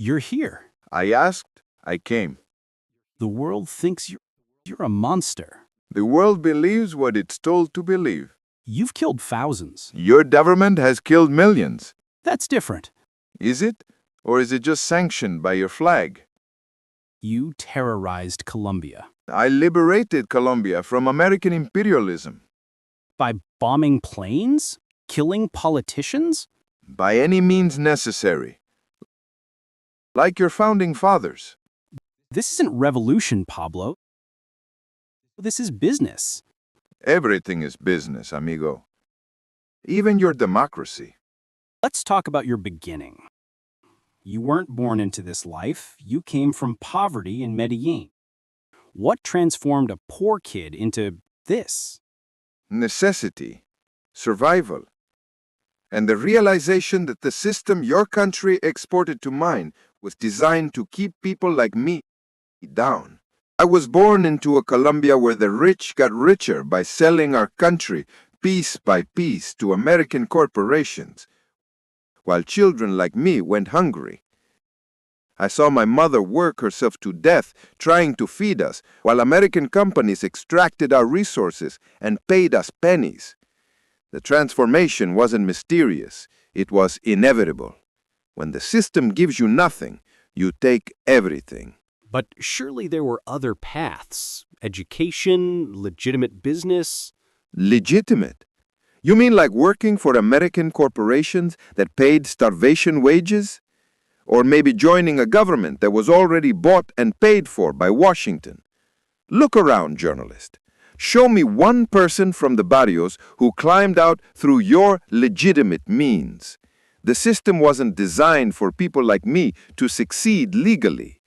You're here. I asked, I came. The world thinks you're a monster. The world believes what it's told to believe. You've killed thousands. Your government has killed millions. That's different. Is it? Or is it just sanctioned by your flag? You terrorized Colombia. I liberated Colombia from American imperialism. By bombing planes? Killing politicians? By any means necessary. Like your founding fathers. This isn't revolution, Pablo. This is business. Everything is business, amigo. Even your democracy. Let's talk about your beginning. You weren't born into this life. You came from poverty in Medellin. What transformed a poor kid into this? Necessity. Survival. And the realization that the system your country exported to mine was designed to keep people like me down. I was born into a Colombia where the rich got richer by selling our country piece by piece to American corporations, while children like me went hungry. I saw my mother work herself to death trying to feed us, while American companies extracted our resources and paid us pennies. The transformation wasn't mysterious, it was inevitable. When the system gives you nothing, you take everything. But surely there were other paths. Education, legitimate business. Legitimate? You mean like working for American corporations that paid starvation wages? Or maybe joining a government that was already bought and paid for by Washington? Look around, journalist. Show me one person from the barrios who climbed out through your legitimate means. The system wasn't designed for people like me to succeed legally.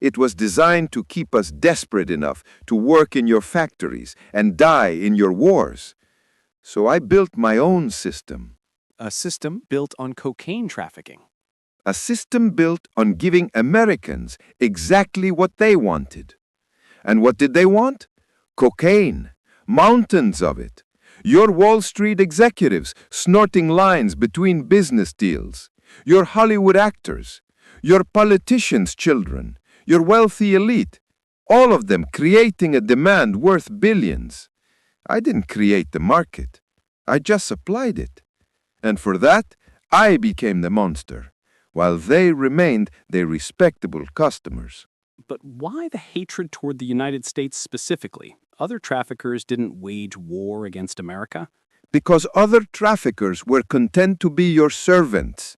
It was designed to keep us desperate enough to work in your factories and die in your wars. So I built my own system. A system built on cocaine trafficking. A system built on giving Americans exactly what they wanted. And what did they want? Cocaine. Mountains of it. Your Wall Street executives snorting lines between business deals. Your Hollywood actors. Your politicians' children. Your wealthy elite. All of them creating a demand worth billions. I didn't create the market. I just supplied it. And for that, I became the monster, while they remained their respectable customers. But why the hatred toward the United States specifically? Other traffickers didn't wage war against America? Because other traffickers were content to be your servants.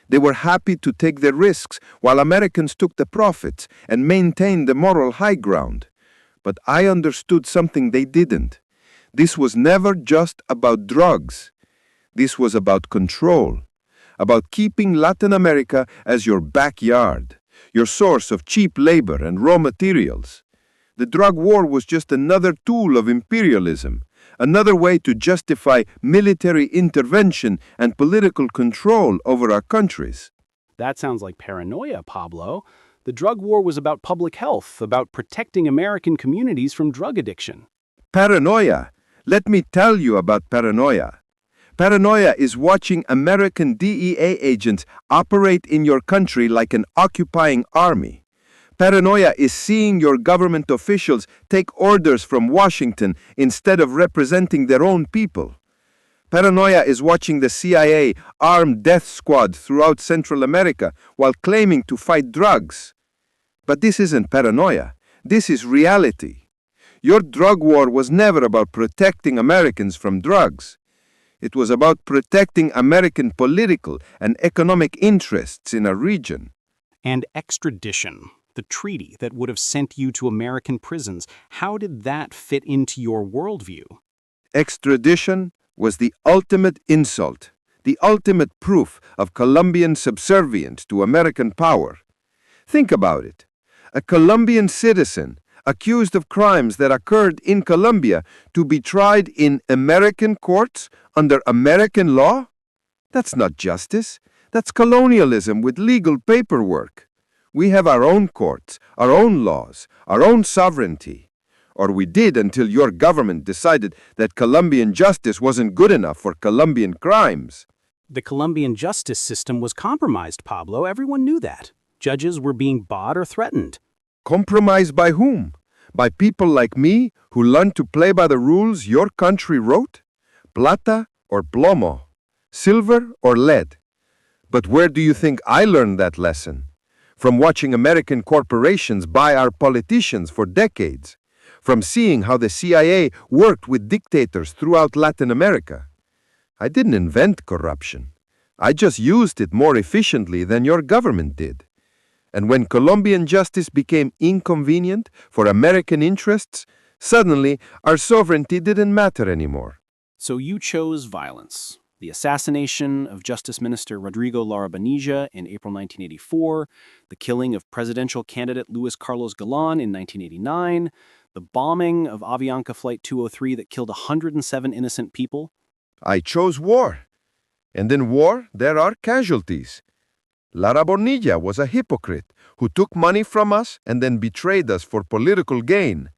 They were happy to take the risks while Americans took the profits and maintained the moral high ground. But I understood something they didn't. This was never just about drugs. This was about control, about keeping Latin America as your backyard, your source of cheap labor and raw materials. The drug war was just another tool of imperialism, another way to justify military intervention and political control over our countries. That sounds like paranoia, Pablo. The drug war was about public health, about protecting American communities from drug addiction. Paranoia. Let me tell you about paranoia. Paranoia is watching American DEA agents operate in your country like an occupying army. Paranoia is seeing your government officials take orders from Washington instead of representing their own people. Paranoia is watching the CIA arm death squads throughout Central America while claiming to fight drugs. But this isn't paranoia. This is reality. Your drug war was never about protecting Americans from drugs. It was about protecting American political and economic interests in a region. And extradition, the treaty that would have sent you to American prisons, how did that fit into your worldview? Extradition was the ultimate insult, the ultimate proof of Colombian subservience to American power. Think about it. A Colombian citizen accused of crimes that occurred in Colombia to be tried in American courts under American law? That's not justice. That's colonialism with legal paperwork. We have our own courts, our own laws, our own sovereignty. Or we did until your government decided that Colombian justice wasn't good enough for Colombian crimes. The Colombian justice system was compromised, Pablo. Everyone knew that. Judges were being bought or threatened. Compromised by whom? By people like me who learned to play by the rules your country wrote? Plata or plomo? Silver or lead? But where do you think I learned that lesson? From watching American corporations buy our politicians for decades. From seeing how the CIA worked with dictators throughout Latin America. I didn't invent corruption. I just used it more efficiently than your government did. And when Colombian justice became inconvenient for American interests, suddenly our sovereignty didn't matter anymore. So you chose violence. The assassination of Justice Minister Rodrigo Lara Bonilla in April 1984, the killing of presidential candidate Luis Carlos Galán in 1989, the bombing of Avianca Flight 203 that killed 107 innocent people. I chose war. And in war, there are casualties. Lara Bonilla was a hypocrite who took money from us and then betrayed us for political gain.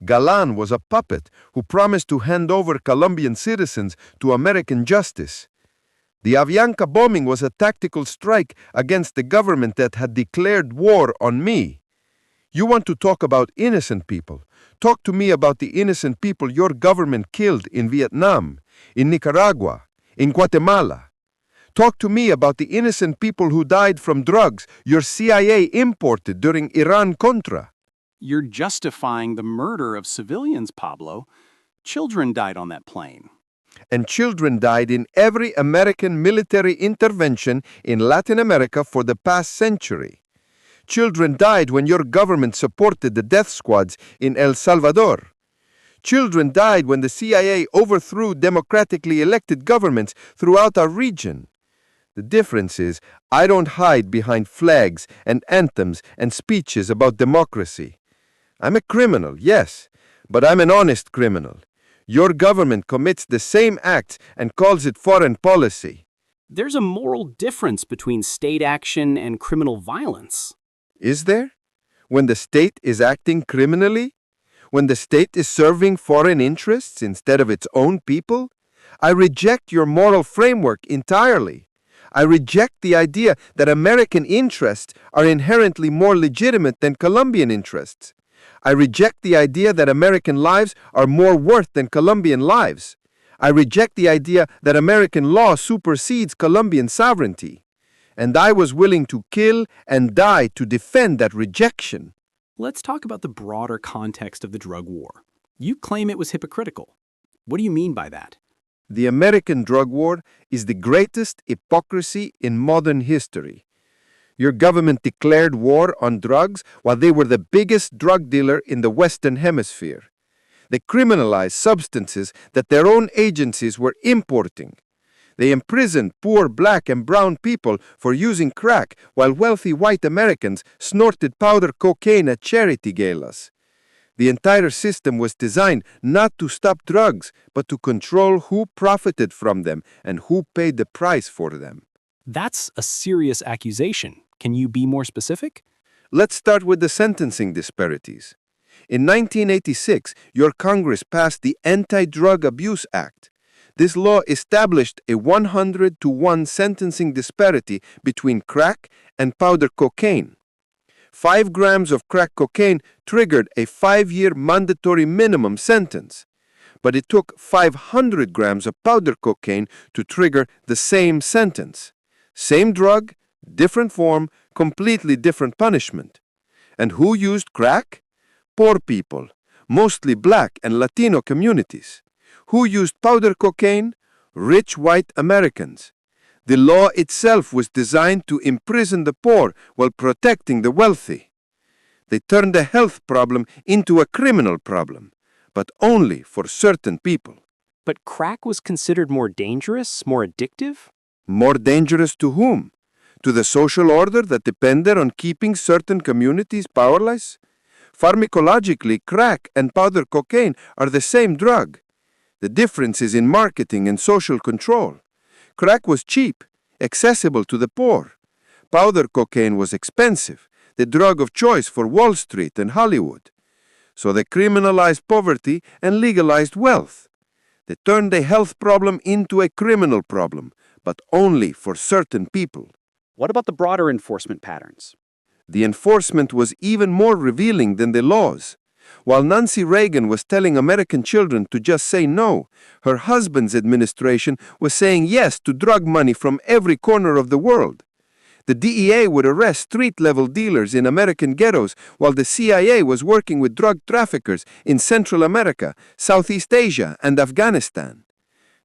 Galán was a puppet who promised to hand over Colombian citizens to American justice. The Avianca bombing was a tactical strike against the government that had declared war on me. You want to talk about innocent people? Talk to me about the innocent people your government killed in Vietnam, in Nicaragua, in Guatemala. Talk to me about the innocent people who died from drugs your CIA imported during Iran-Contra. You're justifying the murder of civilians, Pablo. Children died on that plane. And children died in every American military intervention in Latin America for the past century. Children died when your government supported the death squads in El Salvador. Children died when the CIA overthrew democratically elected governments throughout our region. The difference is, I don't hide behind flags and anthems and speeches about democracy. I'm a criminal, yes, but I'm an honest criminal. Your government commits the same acts and calls it foreign policy. There's a moral difference between state action and criminal violence. Is there? When the state is acting criminally? When the state is serving foreign interests instead of its own people? I reject your moral framework entirely. I reject the idea that American interests are inherently more legitimate than Colombian interests. I reject the idea that American lives are more worth than Colombian lives. I reject the idea that American law supersedes Colombian sovereignty. And I was willing to kill and die to defend that rejection. Let's talk about the broader context of the drug war. You claim it was hypocritical. What do you mean by that? The American drug war is the greatest hypocrisy in modern history. Your government declared war on drugs while they were the biggest drug dealer in the Western Hemisphere. They criminalized substances that their own agencies were importing. They imprisoned poor black and brown people for using crack while wealthy white Americans snorted powder cocaine at charity galas. The entire system was designed not to stop drugs, but to control who profited from them and who paid the price for them. That's a serious accusation. Can you be more specific? Let's start with the sentencing disparities. In 1986, your Congress passed the Anti-Drug Abuse Act. This law established a 100-to-1 sentencing disparity between crack and powder cocaine. 5 grams of crack cocaine triggered a 5-year mandatory minimum sentence. But it took 500 grams of powder cocaine to trigger the same sentence. Same drug, different form, completely different punishment. And who used crack? Poor people, mostly black and Latino communities. Who used powder cocaine? Rich white Americans. The law itself was designed to imprison the poor while protecting the wealthy. They turned a health problem into a criminal problem, but only for certain people. But crack was considered more dangerous, more addictive? More dangerous to whom? To the social order that depended on keeping certain communities powerless? Pharmacologically, crack and powder cocaine are the same drug. The difference is in marketing and social control. Crack was cheap, accessible to the poor. Powder cocaine was expensive, the drug of choice for Wall Street and Hollywood. So they criminalized poverty and legalized wealth. They turned a health problem into a criminal problem, but only for certain people. What about the broader enforcement patterns? The enforcement was even more revealing than the laws. While Nancy Reagan was telling American children to just say no, her husband's administration was saying yes to drug money from every corner of the world. The DEA would arrest street-level dealers in American ghettos, while the CIA was working with drug traffickers in Central America, Southeast Asia, and Afghanistan.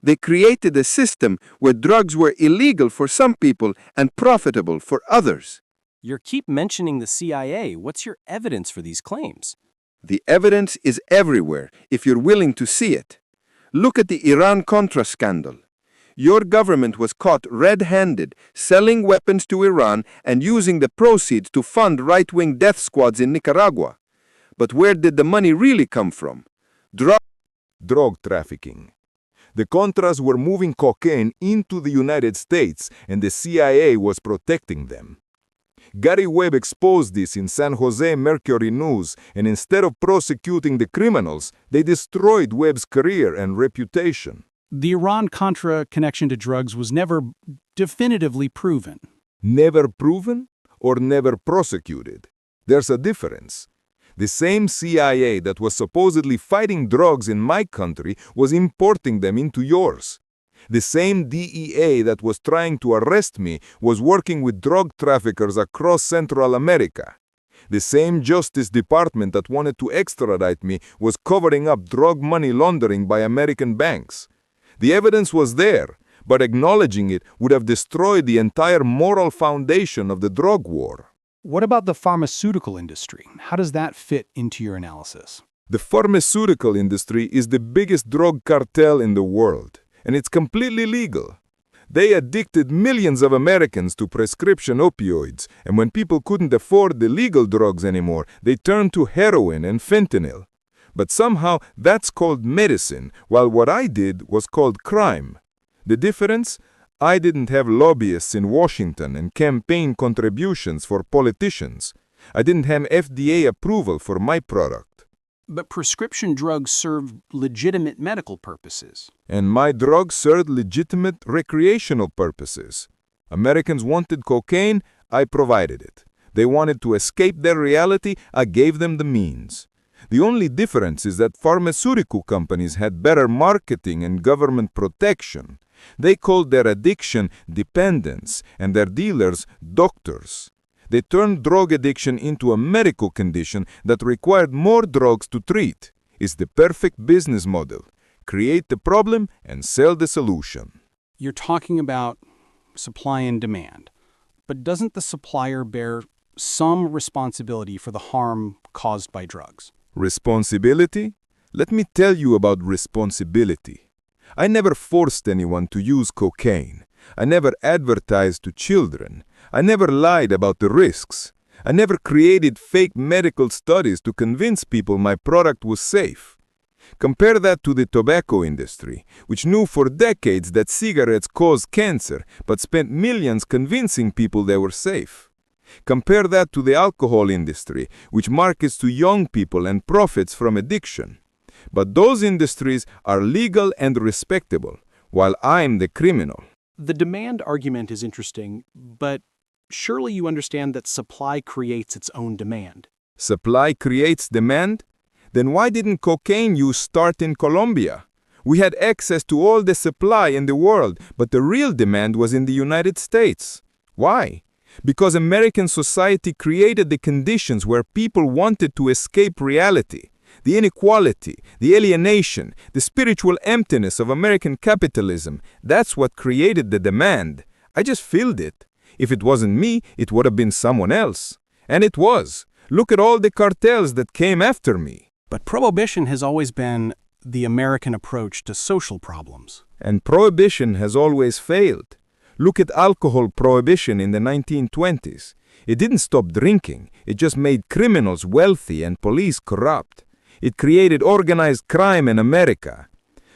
They created a system where drugs were illegal for some people and profitable for others. You keep mentioning the CIA. What's your evidence for these claims? The evidence is everywhere, if you're willing to see it. Look at the Iran-Contra scandal. Your government was caught red-handed selling weapons to Iran and using the proceeds to fund right-wing death squads in Nicaragua. But where did the money really come from? Drug trafficking. The Contras were moving cocaine into the United States, and the CIA was protecting them. Gary Webb exposed this in San Jose Mercury News, and instead of prosecuting the criminals, they destroyed Webb's career and reputation. The Iran-Contra connection to drugs was never definitively proven. Never proven or never prosecuted. There's a difference. The same CIA that was supposedly fighting drugs in my country was importing them into yours. The same DEA that was trying to arrest me was working with drug traffickers across Central America. The same Justice Department that wanted to extradite me was covering up drug money laundering by American banks. The evidence was there, but acknowledging it would have destroyed the entire moral foundation of the drug war. What about the pharmaceutical industry? How does that fit into your analysis? The pharmaceutical industry is the biggest drug cartel in the world, and it's completely legal. They addicted millions of Americans to prescription opioids, and when people couldn't afford the legal drugs anymore, they turned to heroin and fentanyl. But somehow that's called medicine, while what I did was called crime. The difference? I didn't have lobbyists in Washington and campaign contributions for politicians. I didn't have FDA approval for my product. But prescription drugs serve legitimate medical purposes. And my drugs served legitimate recreational purposes. Americans wanted cocaine, I provided it. They wanted to escape their reality, I gave them the means. The only difference is that pharmaceutical companies had better marketing and government protection. They called their addiction dependence and their dealers doctors. They turned drug addiction into a medical condition that required more drugs to treat. It's the perfect business model. Create the problem and sell the solution. You're talking about supply and demand. But doesn't the supplier bear some responsibility for the harm caused by drugs? Responsibility? Let me tell you about responsibility. I never forced anyone to use cocaine. I never advertised to children. I never lied about the risks. I never created fake medical studies to convince people my product was safe. Compare that to the tobacco industry, which knew for decades that cigarettes cause cancer, but spent millions convincing people they were safe. Compare that to the alcohol industry, which markets to young people and profits from addiction. But those industries are legal and respectable, while I'm the criminal. The demand argument is interesting, but surely you understand that supply creates its own demand. Supply creates demand? Then why didn't cocaine use start in Colombia? We had access to all the supply in the world, but the real demand was in the United States. Why? Because American society created the conditions where people wanted to escape reality. The inequality, the alienation, the spiritual emptiness of American capitalism, that's what created the demand. I just filled it. If it wasn't me, it would have been someone else. And it was. Look at all the cartels that came after me. But prohibition has always been the American approach to social problems. And prohibition has always failed. Look at alcohol prohibition in the 1920s. It didn't stop drinking. It just made criminals wealthy and police corrupt. It created organized crime in America.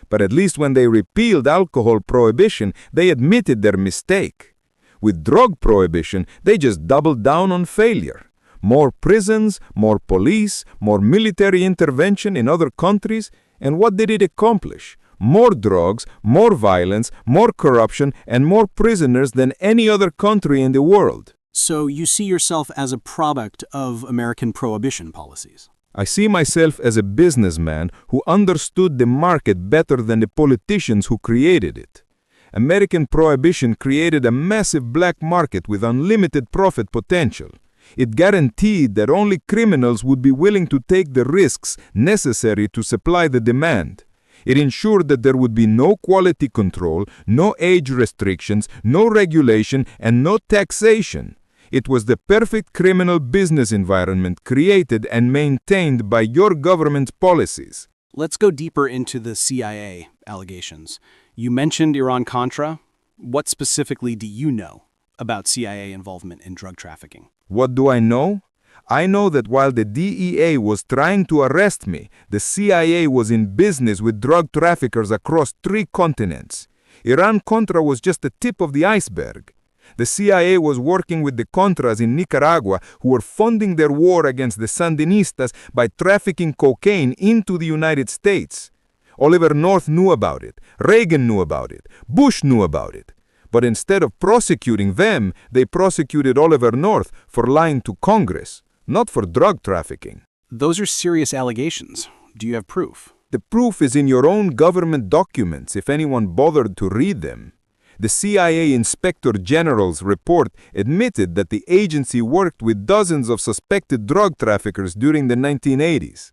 But at least when they repealed alcohol prohibition, they admitted their mistake. With drug prohibition, they just doubled down on failure. More prisons, more police, more military intervention in other countries. And what did it accomplish? More drugs, more violence, more corruption, and more prisoners than any other country in the world. So you see yourself as a product of American prohibition policies. I see myself as a businessman who understood the market better than the politicians who created it. American prohibition created a massive black market with unlimited profit potential. It guaranteed that only criminals would be willing to take the risks necessary to supply the demand. It ensured that there would be no quality control, no age restrictions, no regulation, and no taxation. It was the perfect criminal business environment created and maintained by your government's policies. Let's go deeper into the CIA allegations. You mentioned Iran-Contra. What specifically do you know about CIA involvement in drug trafficking? What do I know? I know that while the DEA was trying to arrest me, the CIA was in business with drug traffickers across 3 continents. Iran-Contra was just the tip of the iceberg. The CIA was working with the Contras in Nicaragua who were funding their war against the Sandinistas by trafficking cocaine into the United States. Oliver North knew about it, Reagan knew about it, Bush knew about it. But instead of prosecuting them, they prosecuted Oliver North for lying to Congress, not for drug trafficking. Those are serious allegations. Do you have proof? The proof is in your own government documents if anyone bothered to read them. The CIA Inspector General's report admitted that the agency worked with dozens of suspected drug traffickers during the 1980s.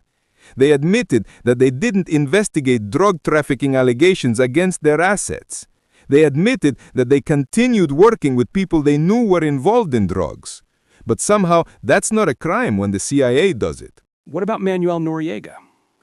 They admitted that they didn't investigate drug trafficking allegations against their assets. They admitted that they continued working with people they knew were involved in drugs. But somehow, that's not a crime when the CIA does it. What about Manuel Noriega?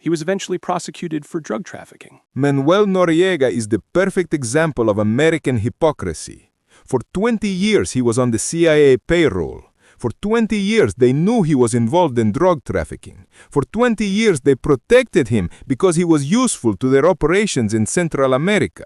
He was eventually prosecuted for drug trafficking. Manuel Noriega is the perfect example of American hypocrisy. For 20 years, he was on the CIA payroll. For 20 years, they knew he was involved in drug trafficking. For 20 years, they protected him because he was useful to their operations in Central America.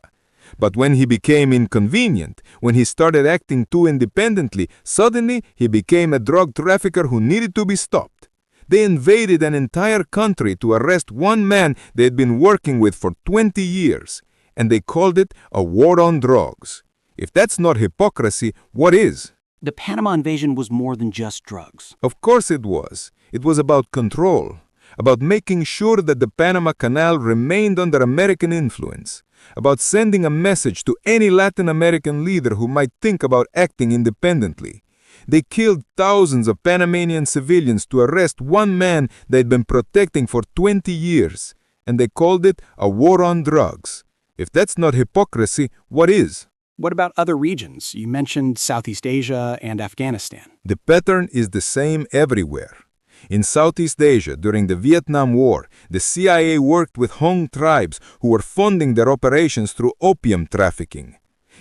But when he became inconvenient, when he started acting too independently, suddenly he became a drug trafficker who needed to be stopped. They invaded an entire country to arrest one man they had been working with for 20 years, and they called it a war on drugs. If that's not hypocrisy, what is? The Panama invasion was more than just drugs. Of course it was. It was about control, about making sure that the Panama Canal remained under American influence, about sending a message to any Latin American leader who might think about acting independently. They killed thousands of Panamanian civilians to arrest one man they'd been protecting for 20 years, and they called it a war on drugs. If that's not hypocrisy, what is? What about other regions? You mentioned Southeast Asia and Afghanistan. The pattern is the same everywhere. In Southeast Asia, during the Vietnam War, the CIA worked with Hmong tribes who were funding their operations through opium trafficking.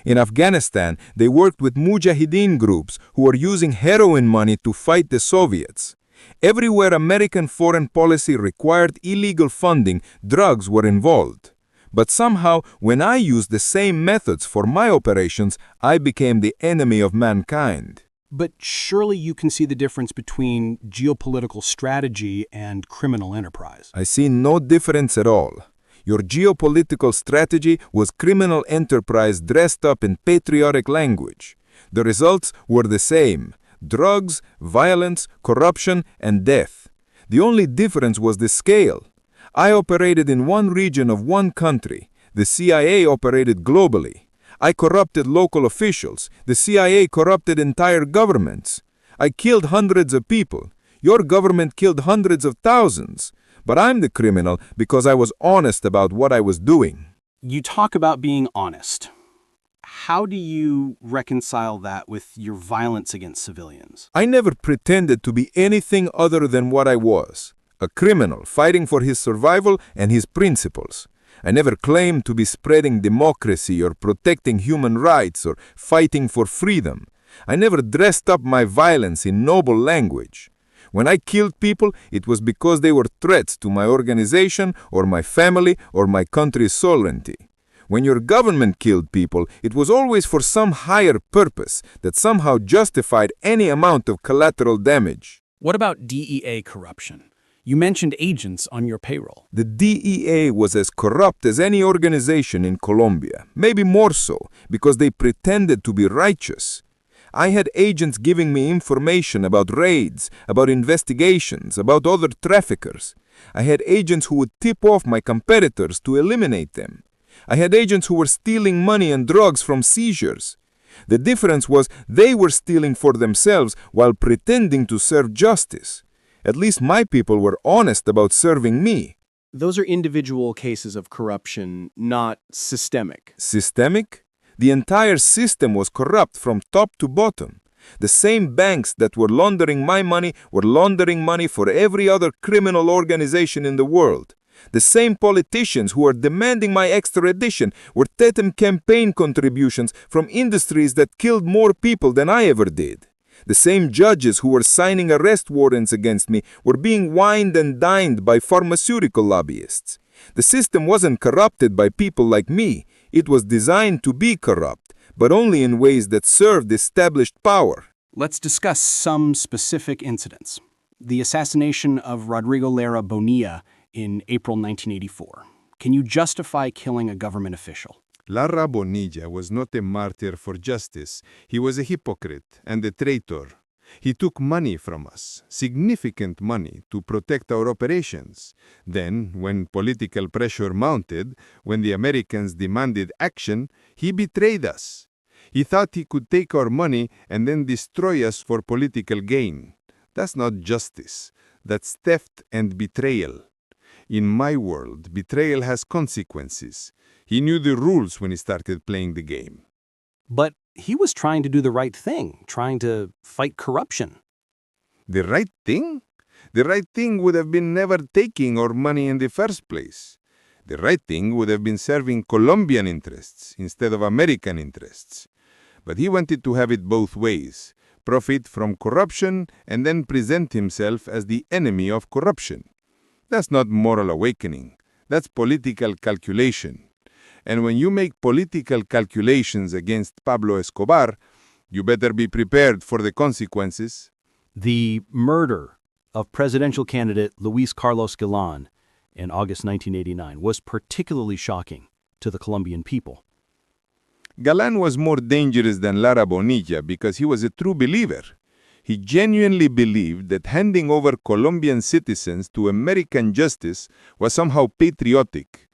In Afghanistan, they worked with Mujahideen groups who were using heroin money to fight the Soviets. Everywhere American foreign policy required illegal funding, drugs were involved. But somehow, when I used the same methods for my operations, I became the enemy of mankind. But surely you can see the difference between geopolitical strategy and criminal enterprise. I see no difference at all. Your geopolitical strategy was criminal enterprise dressed up in patriotic language. The results were the same: drugs, violence, corruption, and death. The only difference was the scale. I operated in one region of one country. The CIA operated globally. I corrupted local officials. The CIA corrupted entire governments. I killed hundreds of people. Your government killed hundreds of thousands. But I'm the criminal because I was honest about what I was doing. You talk about being honest. How do you reconcile that with your violence against civilians? I never pretended to be anything other than what I was: a criminal fighting for his survival and his principles. I never claimed to be spreading democracy or protecting human rights or fighting for freedom. I never dressed up my violence in noble language. When I killed people, it was because they were threats to my organization or my family or my country's sovereignty. When your government killed people, it was always for some higher purpose that somehow justified any amount of collateral damage. What about DEA corruption? You mentioned agents on your payroll. The DEA was as corrupt as any organization in Colombia, maybe more so, because they pretended to be righteous. I had agents giving me information about raids, about investigations, about other traffickers. I had agents who would tip off my competitors to eliminate them. I had agents who were stealing money and drugs from seizures. The difference was they were stealing for themselves while pretending to serve justice. At least my people were honest about serving me. Those are individual cases of corruption, not systemic. Systemic? The entire system was corrupt from top to bottom. The same banks that were laundering my money were laundering money for every other criminal organization in the world. The same politicians who were demanding my extradition were taking campaign contributions from industries that killed more people than I ever did. The same judges who were signing arrest warrants against me were being wined and dined by pharmaceutical lobbyists. The system wasn't corrupted by people like me. It was designed to be corrupt, but only in ways that served established power. Let's discuss some specific incidents. The assassination of Rodrigo Lara Bonilla in April 1984. Can you justify killing a government official? Lara Bonilla was not a martyr for justice. He was a hypocrite and a traitor. He took money from us, significant money, to protect our operations. Then, when political pressure mounted, when the Americans demanded action, he betrayed us. He thought he could take our money and then destroy us for political gain. That's not justice. That's theft and betrayal. In my world, betrayal has consequences. He knew the rules when he started playing the game. But he was trying to do the right thing, trying to fight corruption. The right thing? The right thing would have been never taking our money in the first place. The right thing would have been serving Colombian interests instead of American interests. But he wanted to have it both ways, profit from corruption and then present himself as the enemy of corruption. That's not moral awakening. That's political calculation. And when you make political calculations against Pablo Escobar, you better be prepared for the consequences. The murder of presidential candidate Luis Carlos Galan in August 1989 was particularly shocking to the Colombian people. Galan was more dangerous than Lara Bonilla because he was a true believer. He genuinely believed that handing over Colombian citizens to American justice was somehow patriotic.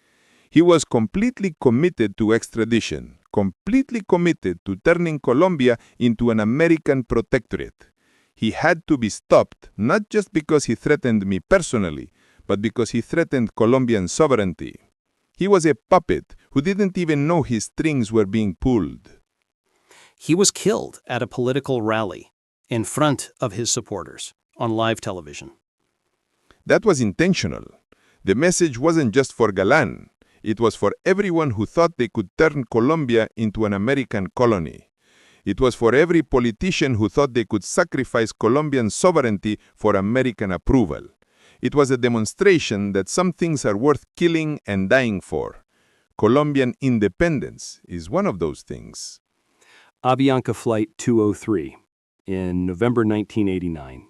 He was completely committed to extradition, completely committed to turning Colombia into an American protectorate. He had to be stopped, not just because he threatened me personally, but because he threatened Colombian sovereignty. He was a puppet who didn't even know his strings were being pulled. He was killed at a political rally in front of his supporters on live television. That was intentional. The message wasn't just for Galan. It was for everyone who thought they could turn Colombia into an American colony. It was for every politician who thought they could sacrifice Colombian sovereignty for American approval. It was a demonstration that some things are worth killing and dying for. Colombian independence is one of those things. Avianca Flight 203 in November 1989.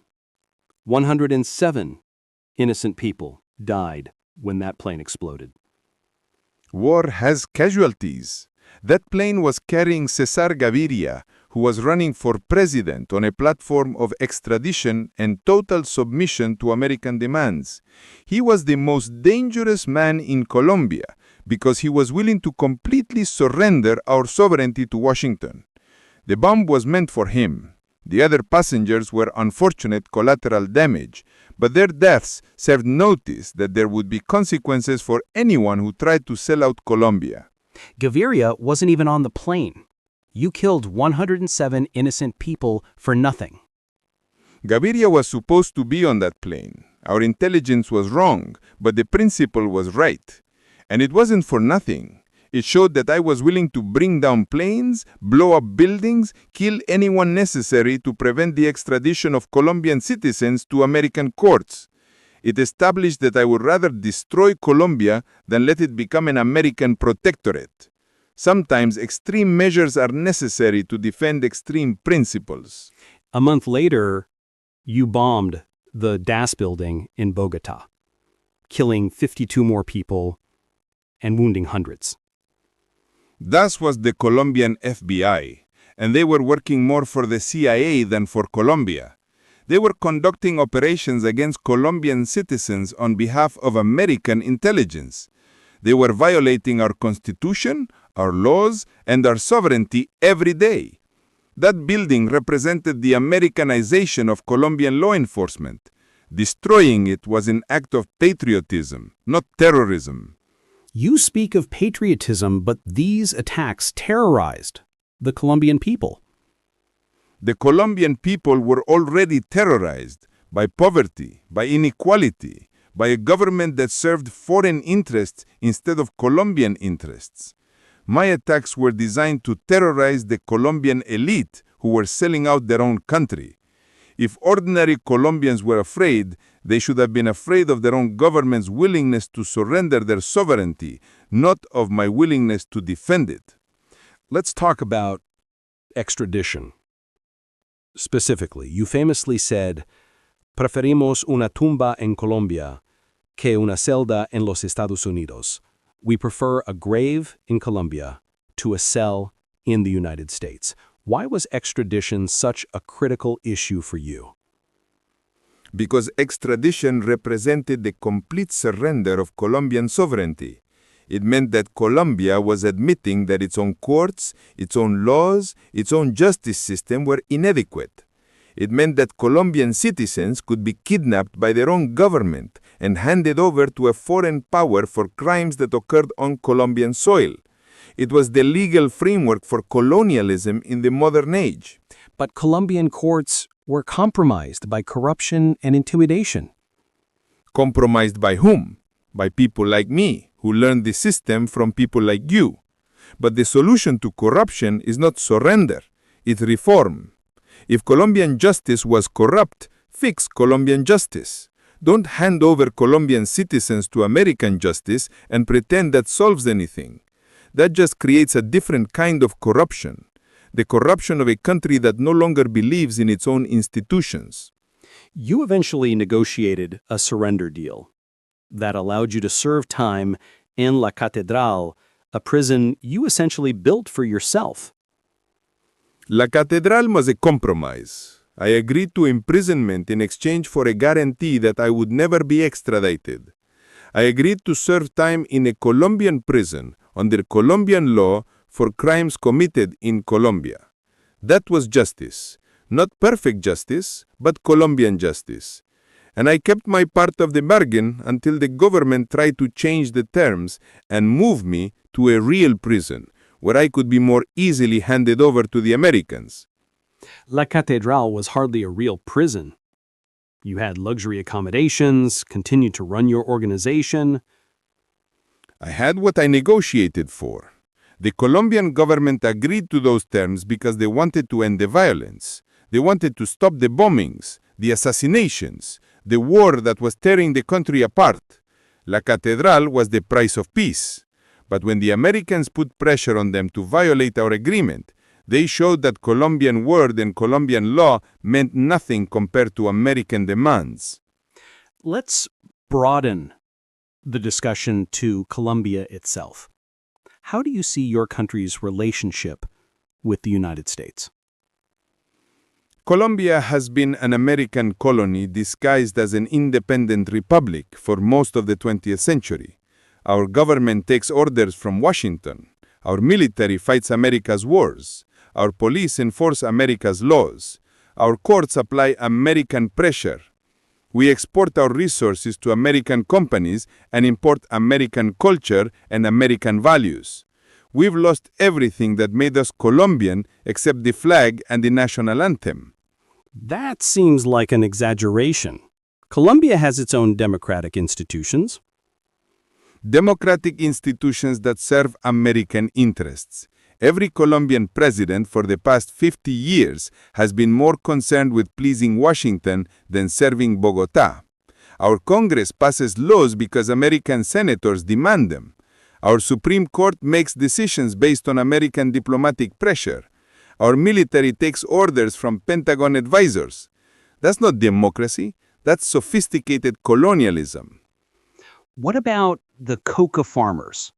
107 innocent people died when that plane exploded. War has casualties. That plane was carrying Cesar Gaviria, who was running for president on a platform of extradition and total submission to American demands. He was the most dangerous man in Colombia because he was willing to completely surrender our sovereignty to Washington. The bomb was meant for him. The other passengers were unfortunate collateral damage, but their deaths served notice that there would be consequences for anyone who tried to sell out Colombia. Gaviria wasn't even on the plane. You killed 107 innocent people for nothing. Gaviria was supposed to be on that plane. Our intelligence was wrong, but the principle was right. And it wasn't for nothing. It showed that I was willing to bring down planes, blow up buildings, kill anyone necessary to prevent the extradition of Colombian citizens to American courts. It established that I would rather destroy Colombia than let it become an American protectorate. Sometimes extreme measures are necessary to defend extreme principles. A month later, you bombed the DAS building in Bogota, killing 52 more people and wounding hundreds. DAS was the Colombian FBI, and they were working more for the CIA than for Colombia. They were conducting operations against Colombian citizens on behalf of American intelligence. They were violating our constitution, our laws, and our sovereignty every day. That building represented the Americanization of Colombian law enforcement. Destroying it was an act of patriotism, not terrorism. You speak of patriotism, but these attacks terrorized the Colombian people. The Colombian people were already terrorized by poverty, by inequality, by a government that served foreign interests instead of Colombian interests. My attacks were designed to terrorize the Colombian elite who were selling out their own country. If ordinary Colombians were afraid, they should have been afraid of their own government's willingness to surrender their sovereignty, not of my willingness to defend it. Let's talk about extradition. Specifically, you famously said, "Preferimos una tumba en Colombia que una celda en los Estados Unidos." We prefer a grave in Colombia to a cell in the United States. Why was extradition such a critical issue for you? Because extradition represented the complete surrender of Colombian sovereignty. It meant that Colombia was admitting that its own courts, its own laws, its own justice system were inadequate. It meant that Colombian citizens could be kidnapped by their own government and handed over to a foreign power for crimes that occurred on Colombian soil. It was the legal framework for colonialism in the modern age. But Colombian courts were compromised by corruption and intimidation. Compromised by whom? By people like me, who learned the system from people like you. But the solution to corruption is not surrender, it's reform. If Colombian justice was corrupt, fix Colombian justice. Don't hand over Colombian citizens to American justice and pretend that solves anything. That just creates a different kind of corruption. The corruption of a country that no longer believes in its own institutions. You eventually negotiated a surrender deal that allowed you to serve time in La Catedral, a prison you essentially built for yourself. La Catedral was a compromise. I agreed to imprisonment in exchange for a guarantee that I would never be extradited. I agreed to serve time in a Colombian prison under Colombian law for crimes committed in Colombia. That was justice. Not perfect justice, but Colombian justice. And I kept my part of the bargain until the government tried to change the terms and move me to a real prison, where I could be more easily handed over to the Americans. La Catedral was hardly a real prison. You had luxury accommodations, continued to run your organization. I had what I negotiated for. The Colombian government agreed to those terms because they wanted to end the violence. They wanted to stop the bombings, the assassinations, the war that was tearing the country apart. La Catedral was the price of peace. But when the Americans put pressure on them to violate our agreement, they showed that Colombian word and Colombian law meant nothing compared to American demands. Let's broaden the discussion to Colombia itself. How do you see your country's relationship with the United States? Colombia has been an American colony disguised as an independent republic for most of the 20th century. Our government takes orders from Washington. Our military fights America's wars. Our police enforce America's laws. Our courts apply American pressure. We export our resources to American companies and import American culture and American values. We've lost everything that made us Colombian except the flag and the national anthem. That seems like an exaggeration. Colombia has its own democratic institutions. Democratic institutions that serve American interests. Every Colombian president for the past 50 years has been more concerned with pleasing Washington than serving Bogotá. Our Congress passes laws because American senators demand them. Our Supreme Court makes decisions based on American diplomatic pressure. Our military takes orders from Pentagon advisors. That's not democracy. That's sophisticated colonialism. What about the coca farmers,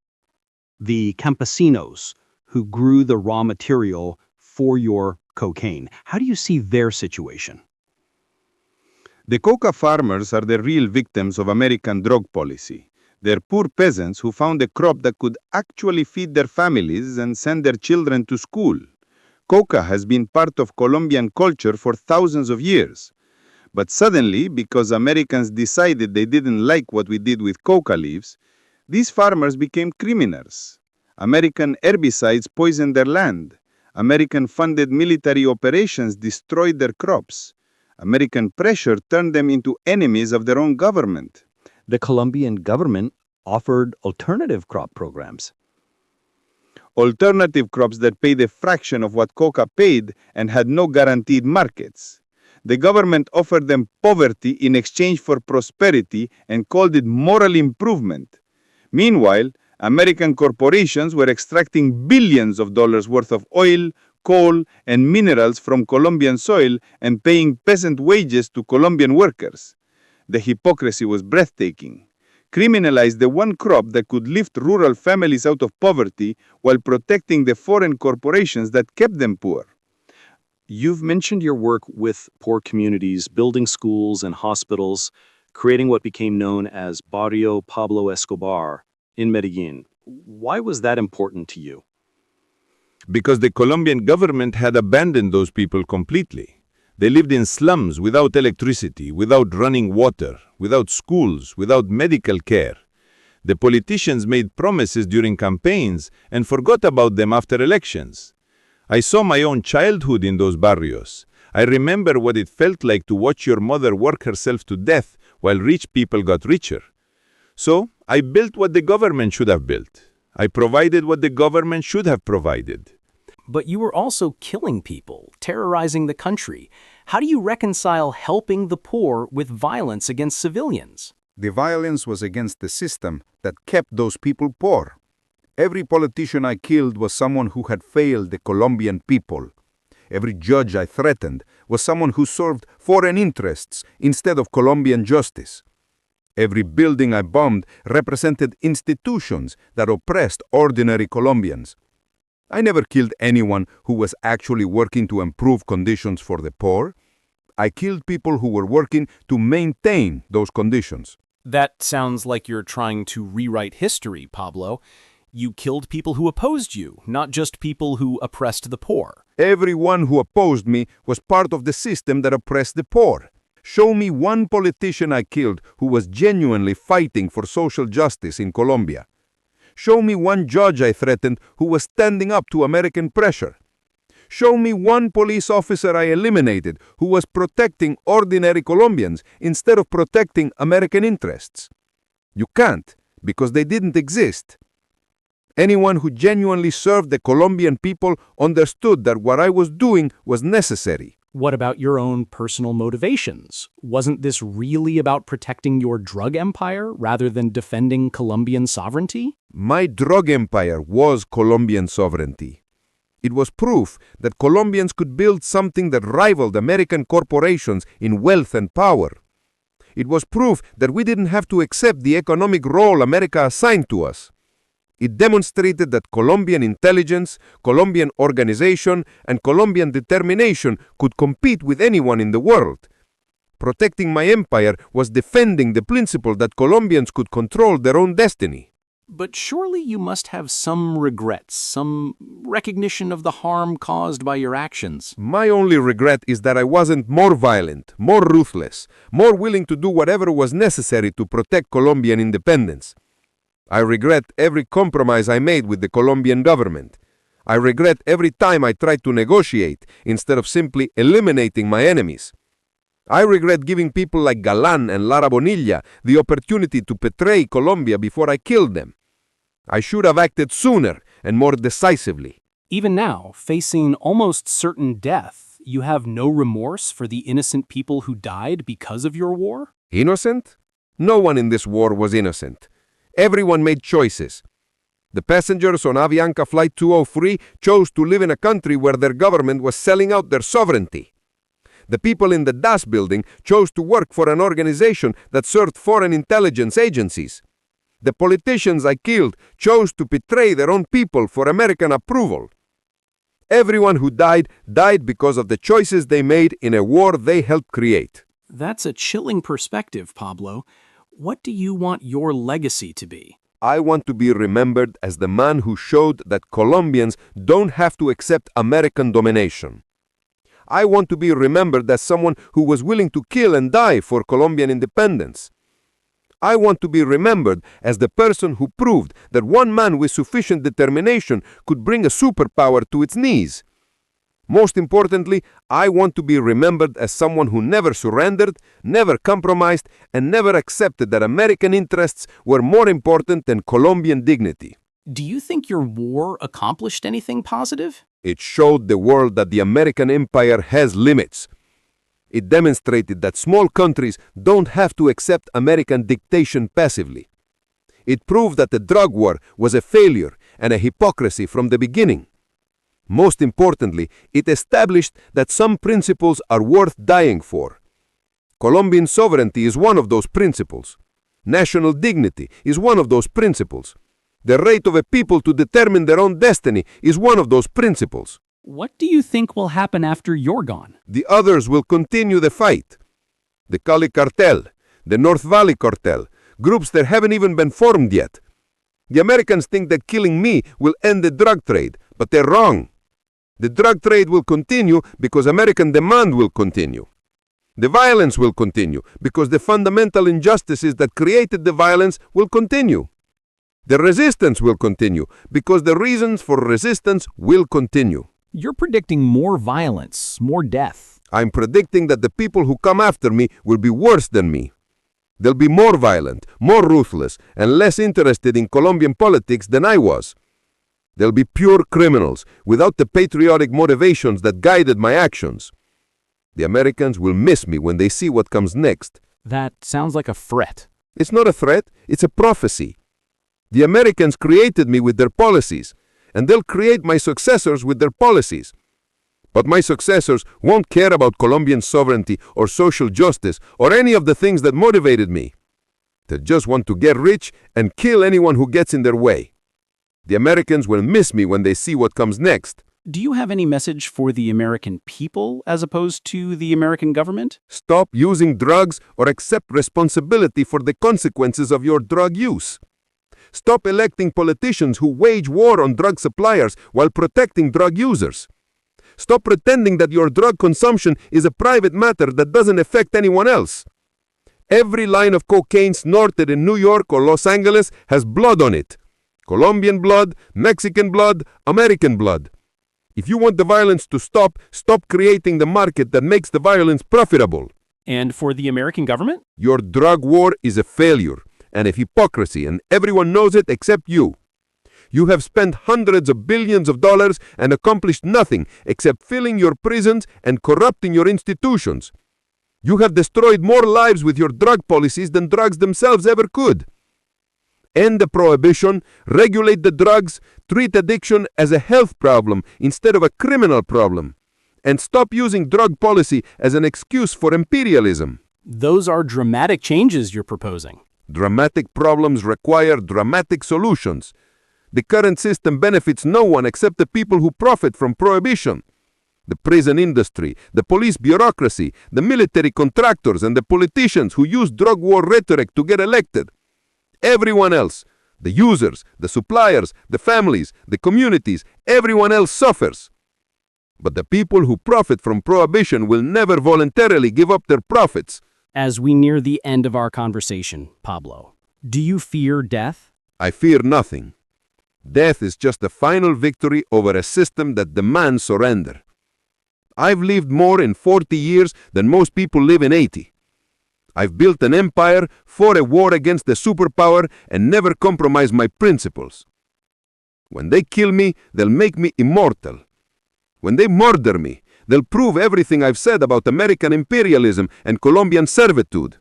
the campesinos who grew the raw material for your cocaine. How do you see their situation? The coca farmers are the real victims of American drug policy. They're poor peasants who found a crop that could actually feed their families and send their children to school. Coca has been part of Colombian culture for thousands of years. But suddenly, because Americans decided they didn't like what we did with coca leaves, these farmers became criminals. American herbicides poisoned their land. American-funded military operations destroyed their crops. American pressure turned them into enemies of their own government. The Colombian government offered alternative crop programs. Alternative crops that paid a fraction of what coca paid and had no guaranteed markets. The government offered them poverty in exchange for prosperity and called it moral improvement. Meanwhile, American corporations were extracting billions of dollars worth of oil, coal, and minerals from Colombian soil and paying peasant wages to Colombian workers. The hypocrisy was breathtaking. Criminalize the one crop that could lift rural families out of poverty while protecting the foreign corporations that kept them poor. You've mentioned your work with poor communities, building schools and hospitals, creating what became known as Barrio Pablo Escobar in Medellin. Why was that important to you? Because the Colombian government had abandoned those people completely. They lived in slums without electricity, without running water, without schools, without medical care. The politicians made promises during campaigns and forgot about them after elections. I saw my own childhood in those barrios. I remember what it felt like to watch your mother work herself to death while rich people got richer. So, I built what the government should have built. I provided what the government should have provided. But you were also killing people, terrorizing the country. How do you reconcile helping the poor with violence against civilians? The violence was against the system that kept those people poor. Every politician I killed was someone who had failed the Colombian people. Every judge I threatened was someone who served foreign interests instead of Colombian justice. Every building I bombed represented institutions that oppressed ordinary Colombians. I never killed anyone who was actually working to improve conditions for the poor. I killed people who were working to maintain those conditions. That sounds like you're trying to rewrite history, Pablo. You killed people who opposed you, not just people who oppressed the poor. Everyone who opposed me was part of the system that oppressed the poor. Show me one politician I killed who was genuinely fighting for social justice in Colombia. Show me one judge I threatened who was standing up to American pressure. Show me one police officer I eliminated who was protecting ordinary Colombians instead of protecting American interests. You can't, because they didn't exist. Anyone who genuinely served the Colombian people understood that what I was doing was necessary. What about your own personal motivations? Wasn't this really about protecting your drug empire rather than defending Colombian sovereignty? My drug empire was Colombian sovereignty. It was proof that Colombians could build something that rivaled American corporations in wealth and power. It was proof that we didn't have to accept the economic role America assigned to us. It demonstrated that Colombian intelligence, Colombian organization, and Colombian determination could compete with anyone in the world. Protecting my empire was defending the principle that Colombians could control their own destiny. But surely you must have some regrets, some recognition of the harm caused by your actions. My only regret is that I wasn't more violent, more ruthless, more willing to do whatever was necessary to protect Colombian independence. I regret every compromise I made with the Colombian government. I regret every time I tried to negotiate instead of simply eliminating my enemies. I regret giving people like Galán and Lara Bonilla the opportunity to betray Colombia before I killed them. I should have acted sooner and more decisively. Even now, facing almost certain death, you have no remorse for the innocent people who died because of your war? Innocent? No one in this war was innocent. Everyone made choices. The passengers on Avianca Flight 203 chose to live in a country where their government was selling out their sovereignty. The people in the Das building chose to work for an organization that served foreign intelligence agencies. The politicians I killed chose to betray their own people for American approval. Everyone who died, died because of the choices they made in a war they helped create. That's a chilling perspective, Pablo. What do you want your legacy to be? I want to be remembered as the man who showed that Colombians don't have to accept American domination. I want to be remembered as someone who was willing to kill and die for Colombian independence. I want to be remembered as the person who proved that one man with sufficient determination could bring a superpower to its knees. Most importantly, I want to be remembered as someone who never surrendered, never compromised, and never accepted that American interests were more important than Colombian dignity. Do you think your war accomplished anything positive? It showed the world that the American empire has limits. It demonstrated that small countries don't have to accept American dictation passively. It proved that the drug war was a failure and a hypocrisy from the beginning. Most importantly, it established that some principles are worth dying for. Colombian sovereignty is one of those principles. National dignity is one of those principles. The right of a people to determine their own destiny is one of those principles. What do you think will happen after you're gone? The others will continue the fight. The Cali Cartel, the North Valley Cartel, groups that haven't even been formed yet. The Americans think that killing me will end the drug trade, but they're wrong. The drug trade will continue because American demand will continue. The violence will continue because the fundamental injustices that created the violence will continue. The resistance will continue because the reasons for resistance will continue. You're predicting more violence, more death. I'm predicting that the people who come after me will be worse than me. They'll be more violent, more ruthless, and less interested in Colombian politics than I was. They'll be pure criminals, without the patriotic motivations that guided my actions. The Americans will miss me when they see what comes next. That sounds like a threat. It's not a threat, it's a prophecy. The Americans created me with their policies, and they'll create my successors with their policies. But my successors won't care about Colombian sovereignty or social justice or any of the things that motivated me. They just want to get rich and kill anyone who gets in their way. The Americans will miss me when they see what comes next. Do you have any message for the American people as opposed to the American government? Stop using drugs or accept responsibility for the consequences of your drug use. Stop electing politicians who wage war on drug suppliers while protecting drug users. Stop pretending that your drug consumption is a private matter that doesn't affect anyone else. Every line of cocaine snorted in New York or Los Angeles has blood on it. Colombian blood, Mexican blood, American blood. If you want the violence to stop, stop creating the market that makes the violence profitable. And for the American government? Your drug war is a failure and a hypocrisy, and everyone knows it except you. You have spent hundreds of billions of dollars and accomplished nothing except filling your prisons and corrupting your institutions. You have destroyed more lives with your drug policies than drugs themselves ever could. End the prohibition, regulate the drugs, treat addiction as a health problem instead of a criminal problem, and stop using drug policy as an excuse for imperialism. Those are dramatic changes you're proposing. Dramatic problems require dramatic solutions. The current system benefits no one except the people who profit from prohibition. The prison industry, the police bureaucracy, the military contractors, and the politicians who use drug war rhetoric to get elected. Everyone else, the users, the suppliers, the families, the communities, everyone else suffers. But the people who profit from prohibition will never voluntarily give up their profits. As we near the end of our conversation, Pablo, do you fear death? I fear nothing. Death is just the final victory over a system that demands surrender. I've lived more in 40 years than most people live in 80. I've built an empire, fought a war against a superpower, and never compromised my principles. When they kill me, they'll make me immortal. When they murder me, they'll prove everything I've said about American imperialism and Colombian servitude.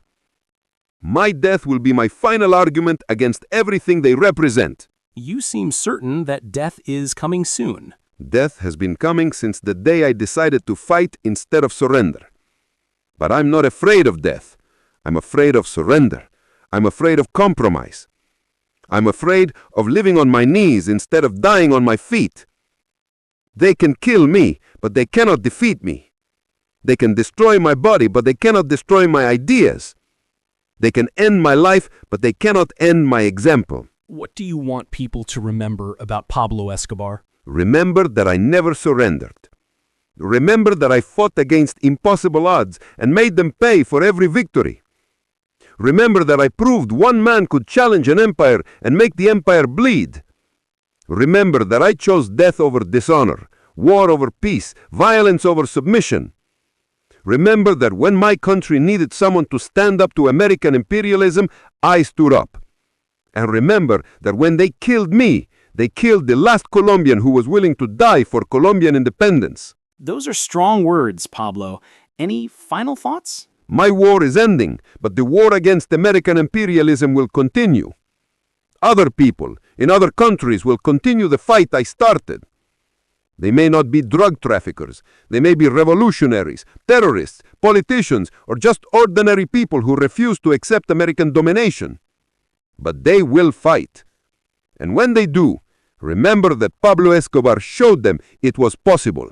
My death will be my final argument against everything they represent. You seem certain that death is coming soon. Death has been coming since the day I decided to fight instead of surrender. But I'm not afraid of death. I'm afraid of surrender. I'm afraid of compromise. I'm afraid of living on my knees instead of dying on my feet. They can kill me, but they cannot defeat me. They can destroy my body, but they cannot destroy my ideas. They can end my life, but they cannot end my example. What do you want people to remember about Pablo Escobar? Remember that I never surrendered. Remember that I fought against impossible odds and made them pay for every victory. Remember that I proved one man could challenge an empire and make the empire bleed. Remember that I chose death over dishonor, war over peace, violence over submission. Remember that when my country needed someone to stand up to American imperialism, I stood up. And remember that when they killed me, they killed the last Colombian who was willing to die for Colombian independence. Those are strong words, Pablo. Any final thoughts? My war is ending, but the war against American imperialism will continue. Other people in other countries will continue the fight I started. They may not be drug traffickers. They may be revolutionaries, terrorists, politicians, or just ordinary people who refuse to accept American domination. But they will fight. And when they do, remember that Pablo Escobar showed them it was possible.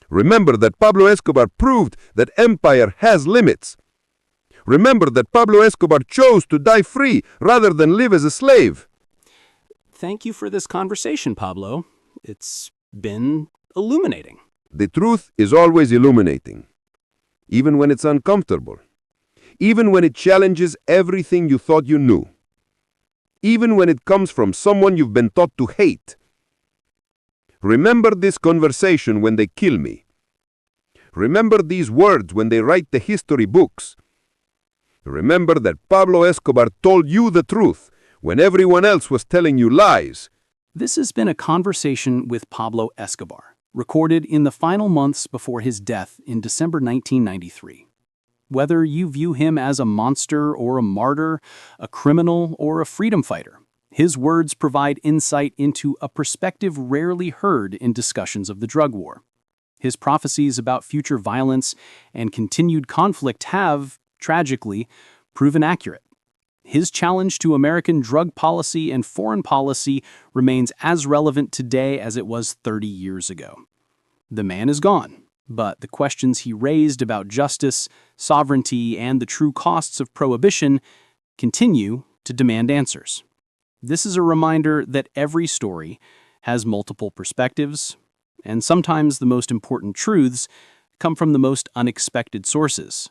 Remember that Pablo Escobar proved that empire has limits. Remember that Pablo Escobar chose to die free rather than live as a slave. Thank you for this conversation, Pablo. It's been illuminating. The truth is always illuminating, even when it's uncomfortable, even when it challenges everything you thought you knew, even when it comes from someone you've been taught to hate. Remember this conversation when they kill me. Remember these words when they write the history books. Remember that Pablo Escobar told you the truth when everyone else was telling you lies. This has been a conversation with Pablo Escobar, recorded in the final months before his death in December 1993. Whether you view him as a monster or a martyr, a criminal or a freedom fighter, his words provide insight into a perspective rarely heard in discussions of the drug war. His prophecies about future violence and continued conflict have, tragically, proven accurate. His challenge to American drug policy and foreign policy remains as relevant today as it was 30 years ago. The man is gone, but the questions he raised about justice, sovereignty, and the true costs of prohibition continue to demand answers. This is a reminder that every story has multiple perspectives, and sometimes the most important truths come from the most unexpected sources.